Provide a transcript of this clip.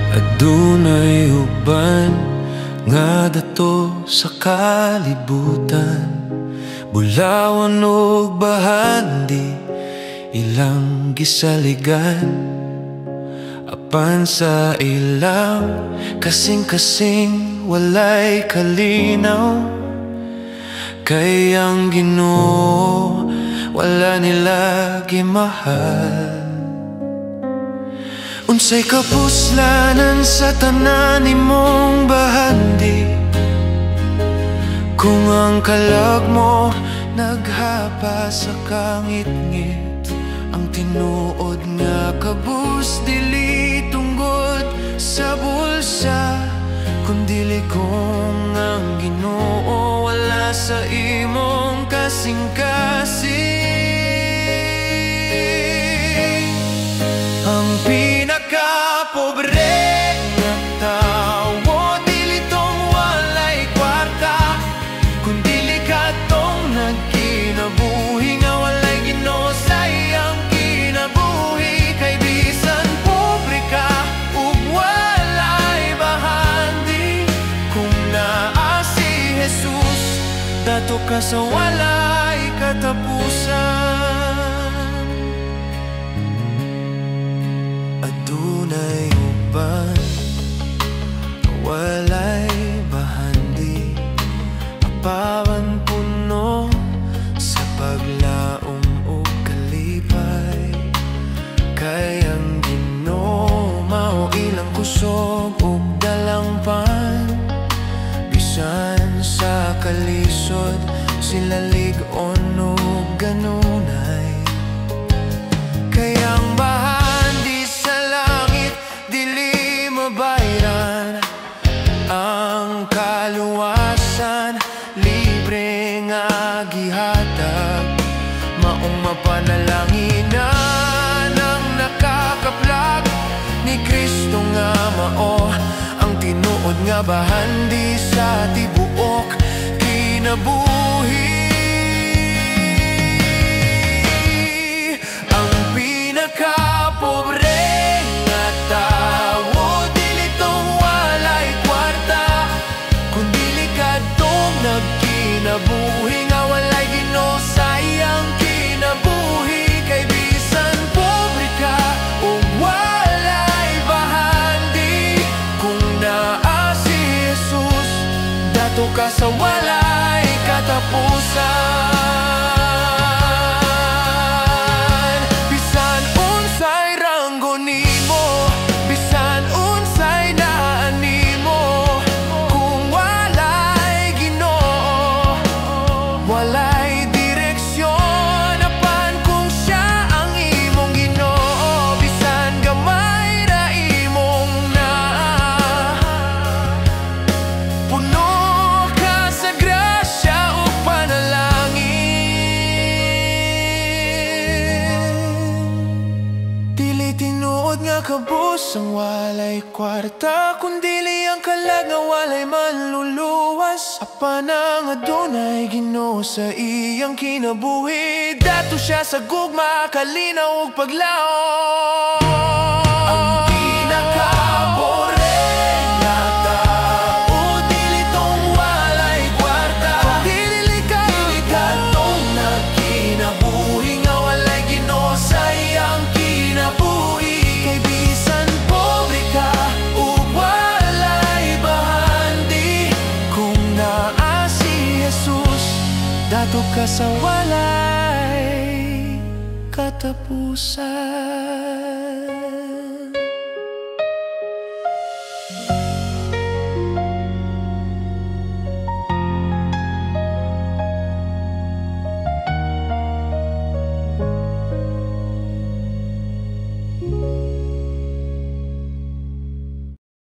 Adunay uban nga dato sa kalibutan, bulawan ug bahandi ilang gisaligan. Apan sa ilang kasing-kasing walay kalinaw, kay ang Ginoo wala nila gimahal. Unsay kapuslanan sa tanan nimong bahandi, kung ang kalag mo naghapa sa kangit-ngit. Ang tinuod nga kabus dili tunggod sa bulsa, kundili kung ang Ginoo wala sa imong kasing-kasing. Ang pinakapobre nga tawo dili tong walay kwarta, kundili ka tong nagkinabuhi nga walay Ginoo sa iyang kinabuhi. Kay bisan pobre ka ug walay bahandi, kung naa si Jesus dato ka sa walay katapusan. Adunay uban walay bahandi, apawan puno sa paglaom o kalipay. Kay ang Ginoo mao ilang kusog ug dalangpan, bisan sa kalisod sila lig-on ug ganunay. Kay ang bahandi sa langit dili mabayran, ang kaluwasan libre nga gihatag. Maong mapanalanginan ang nakakaplag ni Kristo nga mao ang tinuod nga bahandi sa tibuok kinabuhi. Ang pinakapobre nga tawo dili tong walay kwarta, kundili ka tong nagkinabuhi nga walay Ginoo sa iyang kinabuhi. Kay bisan pobre ka ug walay bahandi, kung naa si Jesus dato ka sa walay katapusan. Bisan unsay ranggo nimo, bisan unsay naan nimo, kung walay Ginoo walay direksyon. Apan kung siya ang imong Ginoo, bisan gamay ra imong naa, puno ka sa grasya ug panalangin. Dili tinuod nga kabus ang walay kwarta, kundili ang kalag nga walay manluluwas. Apan ang adunay Ginoo sa iyang kinabuhi, dato siya sa gugma, kalinaw ug paglaom. Ang pinakapobre nga tao dili tong walay kwarta, dili ka tong nagkinabuhi nga walay Ginoo sa iyang kinabuhi. Kay bisan pobre ka ug walay bahandi, kung naa si Jesus dato ka sa walay katapusan.